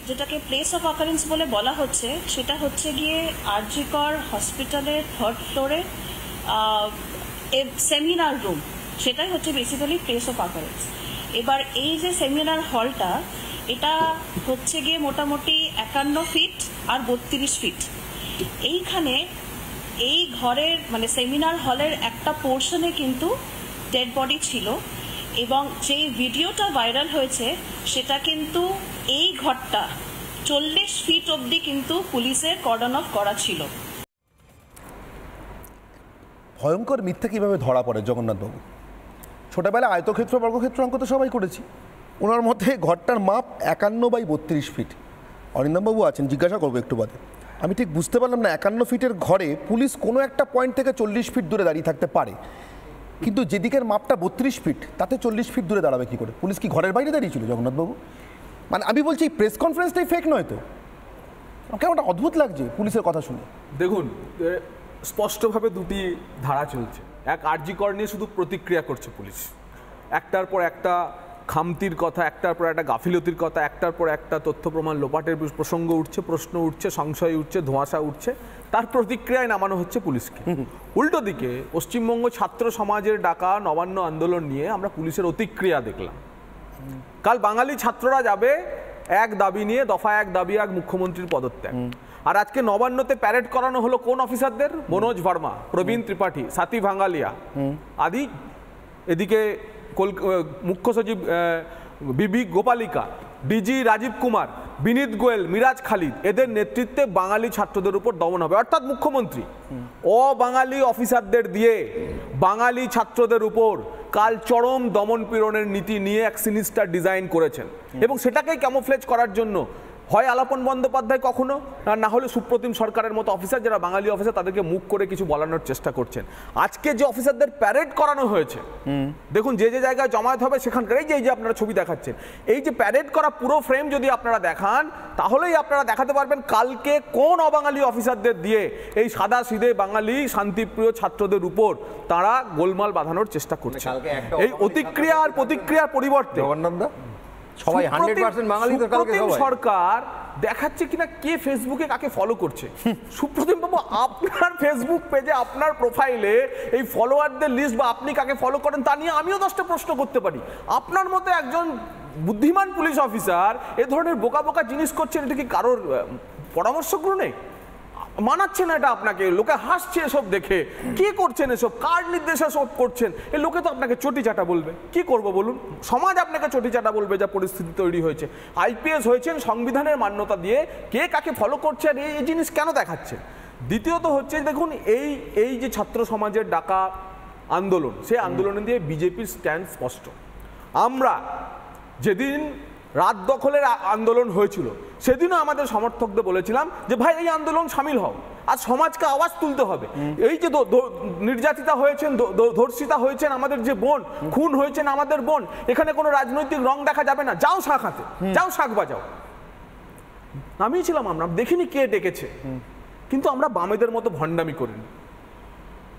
যেটাকে place of occurrence বলে বলা হচ্ছে, সেটা হচ্ছে গিয়ে আরজি কর হসপিটালের 3rd ফ্লোরে সেমিনার রুম, সেটাই হচ্ছে বেসিক্যালি প্লেস অফ অকারেন্স। এবার এই যে সেমিনার হলটা, এটা হচ্ছে গিয়ে মোটামুটি 51 ফিট আর 32 ফিট। এইখানে এই ঘরের মানে সেমিনার হলের একটা পোর্শনে কিন্তু ডেড বডি ছিল, এবং যেই ভিডিওটা ভাইরাল হয়েছে সেটা কিন্তু এই ঘরটা 40 ফিট অবধি কিন্তু পুলিশের কর্ডন অফ করা ছিল। ভয়ঙ্কর মিথ্যা কীভাবে ধরা পড়ে জগন্নাথবাবু? ছোটোবেলায় আয়তক্ষেত্র বর্গক্ষেত্র অঙ্ক তো সবাই করেছি। ওনার মধ্যে ঘরটার মাপ 51/32 ফিট। অরিন্দমবাবু আছেন, জিজ্ঞাসা করবো একটু বাদে। আমি ঠিক বুঝতে পারলাম না, 51 ফিটের ঘরে পুলিশ কোনো একটা পয়েন্ট থেকে 40 ফিট দূরে দাঁড়িয়ে থাকতে পারে, কিন্তু যেদিকের মাপটা 32 ফিট তাতে 40 ফিট দূরে দাঁড়াবে কী করে? পুলিশ কি ঘরের বাইরে দাঁড়িয়েছিল জগন্নাথবাবু? মানে আমি বলছি প্রেস কনফারেন্সটাই ফেক নয় তো? কেমন একটা অদ্ভুত লাগছে পুলিশের কথা শুনে। দেখুন, স্পষ্টভাবে দুটি ধারা চলছে। এক, আরজি কর নিয়ে শুধু প্রতিক্রিয়া করছে পুলিশ, একটার পর একটা খামতির কথা, একটার পর একটা গাফিলতির কথা, একটার পর একটা তথ্য প্রমাণ লোপাটের প্রসঙ্গ উঠছে, প্রশ্ন উঠছে, সংশয় উঠছে, ধোঁয়াশা উঠছে, তার প্রতিক্রিয়ায় নামানো হচ্ছে পুলিশকে। উল্টো দিকে পশ্চিমবঙ্গ ছাত্র সমাজের ডাকা নবান্ন আন্দোলন নিয়ে আমরা পুলিশের অতিক্রিয়া দেখলাম। কাল বাঙালি ছাত্ররা যাবে এক দাবি নিয়ে, দফা 1 দাবি 1 মুখ্যমন্ত্রীর পদত্যাগ। আর আজকে নবান্নতে প্যারেড করানো হলো কোন অফিসারদের? মনোজ ভার্মা, প্রবীণ ত্রিপাঠী, সাথী ভাঙ্গালিয়া আদি। এদিকে মুখ্য সচিব বিবি গোপালিকা, ডিজি রাজীব কুমার, বিনীত গোয়েল, মিরাজ খালিদ, এদের নেতৃত্বে বাঙালি ছাত্রদের উপর দমন হবে। অর্থাৎ মুখ্যমন্ত্রী অবাঙালি অফিসারদের দিয়ে বাঙালি ছাত্রদের উপর কাল চরম দমন পীড়নের নীতি নিয়ে এক সিনিস্টার ডিজাইন করেছেন, এবং সেটাকেই ক্যামোফ্লেজ করার জন্য হয় আলাপন বন্দ্যোপাধ্যায় কখনো, না হলে সুপ্রতিম সরকারের মতো অফিসার, যারা বাঙালি অফিসার, তাদেরকে মুখ করে কিছু বলানোর চেষ্টা করছেন। আজকে যে অফিসারদের প্যারেড করানো হয়েছে, দেখুন যে যে জায়গায় জমায়েত হবে সেখানকার এই যে আপনারা ছবি দেখাচ্ছেন, এই যে প্যারেড করা পুরো ফ্রেম যদি আপনারা দেখান, তাহলেই আপনারা দেখাতে পারবেন কালকে কোন অবাঙালি অফিসারদের দিয়ে এই সাদা সিধে বাঙালি শান্তিপ্রিয় ছাত্রদের উপর তারা গোলমাল বাঁধানোর চেষ্টা করছে। এই অতিক্রিয়া আর প্রতিক্রিয়ার পরিবর্তে সবাই 100% বাঙালি তো কালকে সবাই সরকার দেখাচ্ছে কিনা কে ফেসবুকে কাকে ফলো করছে। সুপ্রতিম বাবু, আপনার ফেসবুক পেজে আপনার প্রোফাইলে এই ফলোয়ারদের লিস্ট বা আপনি কাকে ফলো করেন তা নিয়ে আমিও 10টা প্রশ্ন করতে পারি। আপনার মতো একজন বুদ্ধিমান পুলিশ অফিসার এ ধরনের বোকা বোকা জিনিস করছেন, এটা কি কারোর পরামর্শ গ্রহণে মানাচ্ছে না? এটা আপনাকে লোকে হাসছে এসব দেখে। কি করছেন এসব? কার নির্দেশে সব করছেন? এই লোকে তো আপনাকে চটি চাটা বলবে। কি করব বলুন? সমাজ আপনাকে চটি চাটা বলবে, যা পরিস্থিতি তৈরি হয়েছে। আইপিএস হয়েছেন সংবিধানের মান্যতা দিয়ে, কে কাকে ফলো করছে আর এই জিনিস কেন দেখাচ্ছে? দ্বিতীয়ত হচ্ছে দেখুন, এই যে ছাত্র সমাজের ডাকা আন্দোলন, সেই আন্দোলনে দিয়ে বিজেপির স্ট্যান্ড স্পষ্ট। আমরা যেদিন রাত দখলের আন্দোলন হয়েছিল সেদিনও আমাদের সমর্থকদের বলেছিলাম যে ভাই এই আন্দোলন সামিল হও, আর সমাজকে আওয়াজ তুলতে হবে। এই যে নির্যাতিতা হয়েছেন, ধর্ষিতা হয়েছেন আমাদের যে বোন, খুন হয়েছেন আমাদের বোন, এখানে কোনো রাজনৈতিক রং দেখা যাবে না। যাও শাঁখ হাতে, যাও শাঁখ বাজাও। নামিয়েছিলাম আমরা, দেখিনি কে ডেকেছে, কিন্তু আমরা বামেদের মতো ভণ্ডামি করিনি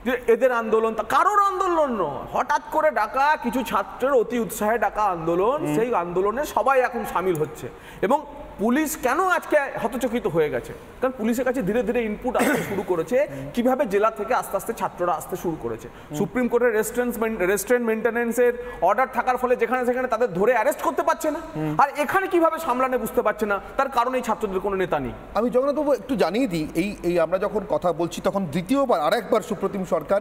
যে এদের আন্দোলন কারোর আন্দোলন নয়, হঠাৎ করে ডাকা কিছু ছাত্রের অতি উৎসাহে ডাকা আন্দোলন। সেই আন্দোলনে সবাই এখন সামিল হচ্ছে, এবং পুলিশ কেন আজকে হতচকিত হয়ে গেছে? কারণ পুলিশের কাছে ধীরে ধীরে ইনপুট আসতে শুরু করেছে কিভাবে জেলা থেকে আস্তে আস্তে ছাত্ররা আসতে শুরু করেছে। সুপ্রিম কোর্টের রেস্টুরেন্ট মেইনটেনেন্সের অর্ডার থাকার ফলে যেখানে সেখানে তাদের ধরে অ্যারেস্ট করতে পারছে না, আর এখানে কিভাবে সামলানে বুঝতে পারছে না। তার কারণ এই ছাত্রদের কোনো নেতা নেই। আমি জগন্নাথবাবু একটু জানিয়ে দিই, এই আমরা যখন কথা বলছি তখন দ্বিতীয়বার আরেকবার সুপ্রতিম সরকার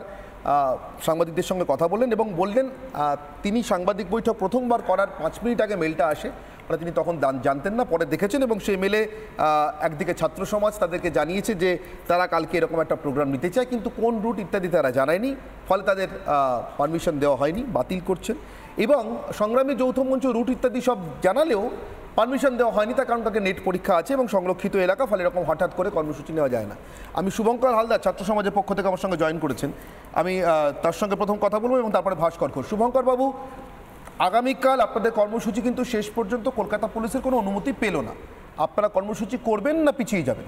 সাংবাদিকদের সঙ্গে কথা বললেন এবং বললেন তিনি সাংবাদিক বৈঠক প্রথমবার করার 5 মিনিট আগে মেলটা আসে, তিনি তখন জানতেন না, পরে দেখেছেন, এবং সেই মেলে একদিকে ছাত্র সমাজ তাদেরকে জানিয়েছে যে তারা কালকে এরকম একটা প্রোগ্রাম নিতে চায়, কিন্তু কোন রুট ইত্যাদি তারা জানায়নি, ফলে তাদের পারমিশন দেওয়া হয়নি, বাতিল করছেন। এবং সংগ্রামী যৌথ মঞ্চ রুট ইত্যাদি সব জানালেও পারমিশন দেওয়া হয়নি, তার কারণ তাকে নেট পরীক্ষা আছে এবং সংরক্ষিত এলাকা, ফলে এরকম হঠাৎ করে কর্মসূচি নেওয়া যায় না। আমি শুভঙ্কর হালদার ছাত্র সমাজের পক্ষ থেকে আমার সঙ্গে জয়েন করেছেন, আমি তার সঙ্গে প্রথম কথা বলবো এবং তারপরে ভাস্কর ঘোষ। শুভঙ্কর বাবু, আগামীকাল আপনাদের কর্মসূচি কিন্তু শেষ পর্যন্ত কলকাতা পুলিশের কোনো অনুমতি পেল না, আপনারা কর্মসূচি করবেন না পিছিয়ে যাবেন?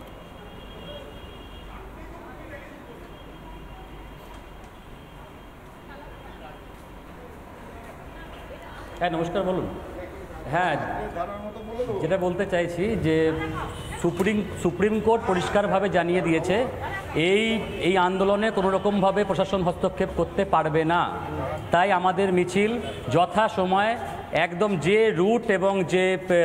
হ্যাঁ নমস্কার, বলুন। হ্যাঁ, যেটা বলতে চাইছি যে সুপ্রিম কোর্ট পরিষ্কারভাবে জানিয়ে দিয়েছে এই আন্দোলনে কোনো রকমভাবে প্রশাসন হস্তক্ষেপ করতে পারবে না। তাই আমাদের মিছিল যথা সময় একদম যে রুট এবং যে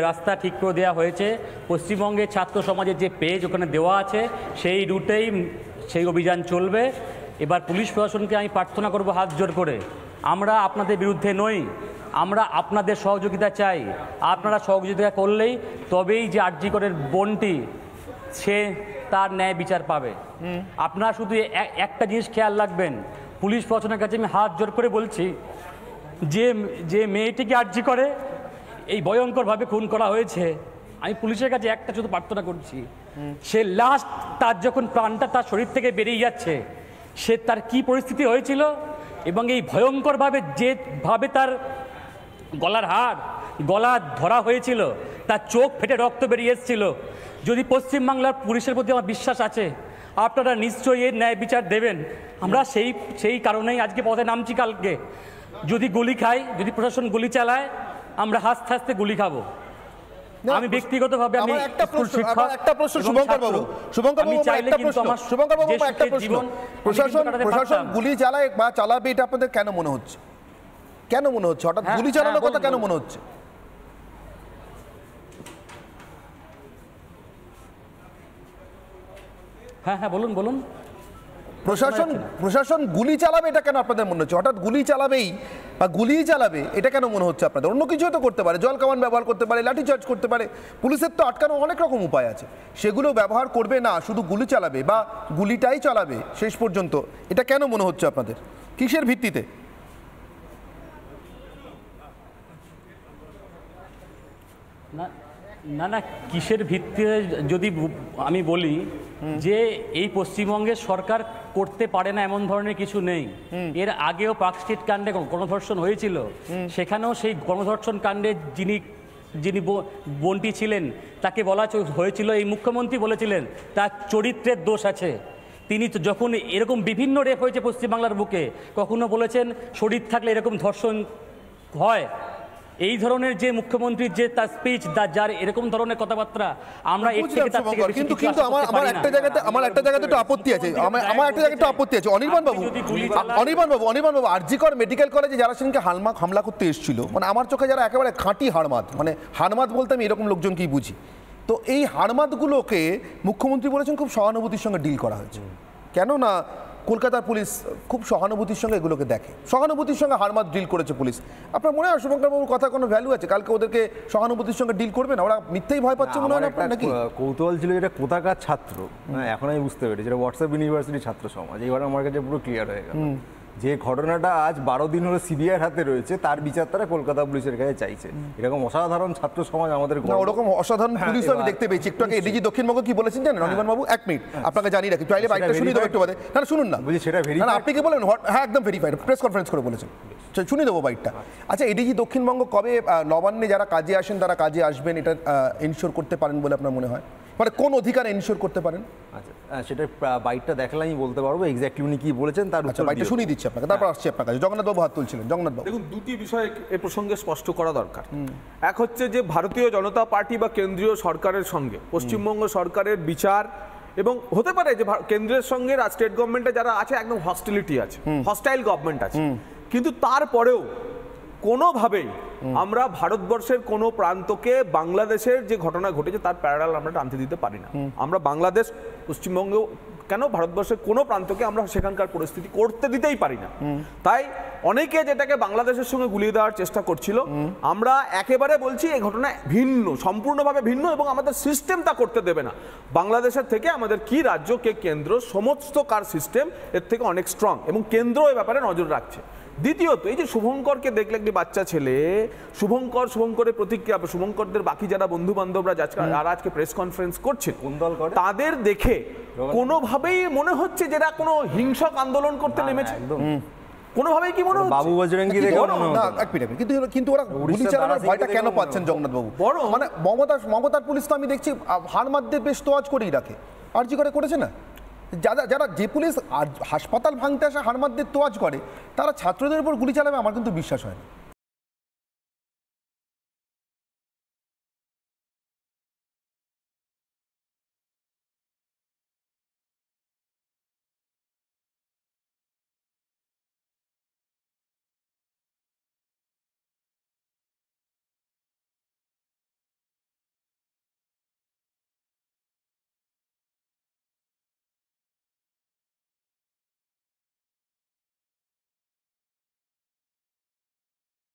রাস্তা ঠিক করে দেওয়া হয়েছে, পশ্চিমবঙ্গের ছাত্র সমাজের যে পেজ ওখানে দেওয়া আছে সেই রুটেই সেই অভিযান চলবে। এবার পুলিশ প্রশাসনকে আমি প্রার্থনা করব হাত জোর করে, আমরা আপনাদের বিরুদ্ধে নই, আমরা আপনাদের সহযোগিতা চাই। আপনারা সহযোগিতা করলেই তবেই যে আরজি করের বোনটি সে তার ন্যায় বিচার পাবে। আপনারা শুধু একটা জিনিস খেয়াল রাখবেন, পুলিশ প্রশাসনের কাছে আমি হাত জোর করে বলছি, যে মেয়েটিকে আরজি করে এই ভয়ঙ্করভাবে খুন করা হয়েছে, আমি পুলিশের কাছে একটা শুধু প্রার্থনা করছি, সে লাস্ট তার যখন প্রাণটা তার শরীর থেকে বেরিয়ে যাচ্ছে, সে তার কি পরিস্থিতি হয়েছিল এবং এই ভয়ঙ্করভাবে যেভাবে তার গলা ধরা হয়েছিল, তার চোখ ফেটে রক্ত বেরিয়ে এসেছিল। যদি পশ্চিমবাংলার পুলিশের প্রতি আমার বিশ্বাস আছে, আপনারা নিশ্চয়ই এর ন্যায় বিচার দেবেন। আমরা সেই কারণেই আজকে পথে নামছি। কালকে যদি গুলি খাই, যদি প্রশাসন গুলি চালায়, আমরা হাসতে হাসতে গুলি খাবো। আমি ব্যক্তিগতভাবে আমি একটা প্রশ্ন শুভঙ্কর বাবু প্রশাসন গুলি চালায় বা চালাবে, এটা আপনাদের কেন মনে হচ্ছে? কেন মনে হচ্ছে হঠাৎ গুলি চালানোর কথা কেন মনে হচ্ছে? হ্যাঁ হ্যাঁ বলুন বলুন। প্রশাসন গুলি চালাবে এটা কেন আপনাদের মনে হচ্ছে? হঠাৎ গুলি চালাবেই বা গুলি চালাবে এটা কেন মনে হচ্ছে আপনাদের? অন্য কিছু তো করতে পারে, জল কামান ব্যবহার করতে পারে, লাঠিচার্জ করতে পারে, পুলিশের তো আটকানো অনেক রকম উপায় আছে, সেগুলো ব্যবহার করবে না, শুধু গুলি চালাবে বা গুলিটাই চালাবে শেষ পর্যন্ত, এটা কেন মনে হচ্ছে আপনাদের? কিসের ভিত্তিতে? না না, কিসের ভিত্তিতে যদি আমি বলি যে এই পশ্চিমবঙ্গের সরকার করতে পারে না এমন ধরনের কিছু নেই। এর আগেও পার্কস্ট্রিট কাণ্ডে গণধর্ষণ হয়েছিল, সেখানেও সেই গণধর্ষণ কাণ্ডে যিনি বোনটি ছিলেন তাকে বলা হয়েছিল, এই মুখ্যমন্ত্রী বলেছিলেন তার চরিত্রের দোষ আছে। তিনি তো যখন এরকম বিভিন্ন রেপ হয়েছে পশ্চিমবাংলার বুকে, কখনো বলেছেন শরীর থাকলে এরকম ধর্ষণ হয়। এই ধরনের যে মুখ্যমন্ত্রীর যে তার স্পিচ, যার এরকম ধরনের কথাবার্তা, আমরা কিন্তু আমার একটা জায়গাতে একটু আপত্তি আছে, অনির্বাণ বাবু আরজিকর মেডিকেল কলেজে যারা সেদিনকে হামলা করতে এসেছিল, মানে আমার চোখে যারা একেবারে খাঁটি হাড়মাদ, মানে হাড়মাদ বলতে আমি এরকম লোকজনকেই বুঝি, তো এই হাড়মাদগুলোকে মুখ্যমন্ত্রী বলেছেন খুব সহানুভূতির সঙ্গে ডিল করা হয়েছে। কেন না কলকাতার পুলিশ খুব সহানুভূতির সঙ্গে এগুলোকে দেখে, সহানুভূতির সঙ্গে হারমাত ডিল করেছে পুলিশ। আপনার মনে হয় শুভঙ্কর বাবুর কথা কোনো ভ্যালু আছে? কালকে ওদেরকে সহানুভূতির সঙ্গে ডিল করবে না? ওরা মিথ্যেই ভয় পাচ্ছে মনে হয় না আপনার? নাকি কৌতূহল ছিল যেটা কোথাকার ছাত্র, এখন আমি বুঝতে পেরেছি যেটা হোয়াটসঅ্যাপ ইউনিভার্সিটি ছাত্র সমাজ, এইবার আমার কাছে পুরো ক্লিয়ার হয়ে গেল। যে ঘটনাটা আজ 12 দিন হলো সিবিআইয়ের হাতে রয়েছে, তার বিচার তারা কলকাতা পুলিশের কাছে চাইছে। এরকম অসাধারণ ছাত্র সমাজ আমাদের, ওরকম অসাধারণ পুলিশ আমি দেখতে পেয়েছি। একটু আগে এডিজি দক্ষিণবঙ্গ কি বলেছেন জানেন অনির্বাণ বাবু? 1 মিনিট আপনাকে জানিয়ে রাখি, চাইলে বাইকটা শুনিয়ে দেবো একটু বাদে। না শুনুন না, সেটা আপনি কি বলেন? হ্যাঁ একদম ভেরিফাইড, প্রেস কনফারেন্স করে বলেছেন, শুনিয়ে দেবো বাইকটা। আচ্ছা, এডিজি দক্ষিণবঙ্গ কবে নবান্নে যারা কাজে আসেন তারা কাজে আসবেন, এটা এনশিওর করতে পারেন বলে আপনার মনে হয়? মানে কোন অধিকার এনশিওর করতে পারেন? আচ্ছা, সেটা বাইকটা দেখলে আমি বলতে পারবো এক্স্যাক্টলি উনি কি বলেছেন, তার উত্তর বাইকটা শুনিয়ে দিচ্ছি আপনাকে, তারপর আসছি আপনার কাছে। জগন্নাথ বাবু হাত তুলছিলেন। জগন্নাথ বাবু, দেখুন, দুটি বিষয় এ প্রসঙ্গে স্পষ্ট করা দরকার। এক হচ্ছে যে ভারতীয় জনতা পার্টি বা কেন্দ্রীয় সরকারের সঙ্গে পশ্চিমবঙ্গ সরকারের বিচার, এবং হতে পারে যে কেন্দ্রের সঙ্গে স্টেট গভর্নমেন্টে যারা আছে একদম হস্টিলিটি আছে, হস্টাইল গভর্নমেন্ট আছে, কিন্তু তারপরেও কোনোভাবেই আমরা ভারতবর্ষের কোনো প্রান্তকে বাংলাদেশের যে ঘটনা ঘটেছে তার প্যারালাল আমরা টানতে দিতে পারি না। আমরা বাংলাদেশ, পশ্চিমবঙ্গ কেন, ভারতবর্ষের কোনো প্রান্তকে আমরা সেখানকার পরিস্থিতি করতে দিতেই পারি না। তাই অনেকে যেটাকে বাংলাদেশের সঙ্গে গুলিয়ে দেওয়ার চেষ্টা করছিল, আমরা একেবারে বলছি এই ঘটনা ভিন্ন, সম্পূর্ণভাবে ভিন্ন, এবং আমাদের সিস্টেম তা করতে দেবে না। বাংলাদেশের থেকে আমাদের কি রাজ্য, কে কেন্দ্র, সমস্ত কার সিস্টেম এর থেকে অনেক স্ট্রং, এবং কেন্দ্র এ ব্যাপারে নজর রাখছে। দ্বিতীয়ত, এই যে শুভঙ্করকে দেখলে একটি বাচ্চা ছেলে, শুভঙ্করের প্রতিক্রিয়া, শুভঙ্করদের বাকি যারা বন্ধু বান্ধবরা যারা আজকে প্রেস কনফারেন্স করছেন তাদের দেখে কোনোভাবেই মনে হচ্ছে যে এরা কোনো হিংসক আন্দোলন করতে নেমেছে। কোনোভাবেই কি মনে হচ্ছে? বাবু বজরঙ্গি দেখে কিন্তু ওরা গুলি চালানোর ভয়টা কেন পাচ্ছেন জগন্নাথ বাবু? বড় মানে মমতার পুলিশ তো আমি দেখছি হারমাদদের বেশ তোয়াজ করেই রাখে, আরজি করেছে না? যারা যে পুলিশ হাসপাতাল ভাঙতে আসে হারমাদদের তোয়াজ করে, তারা ছাত্রদের উপর গুলি চালাবে আমার কিন্তু বিশ্বাস হয় না।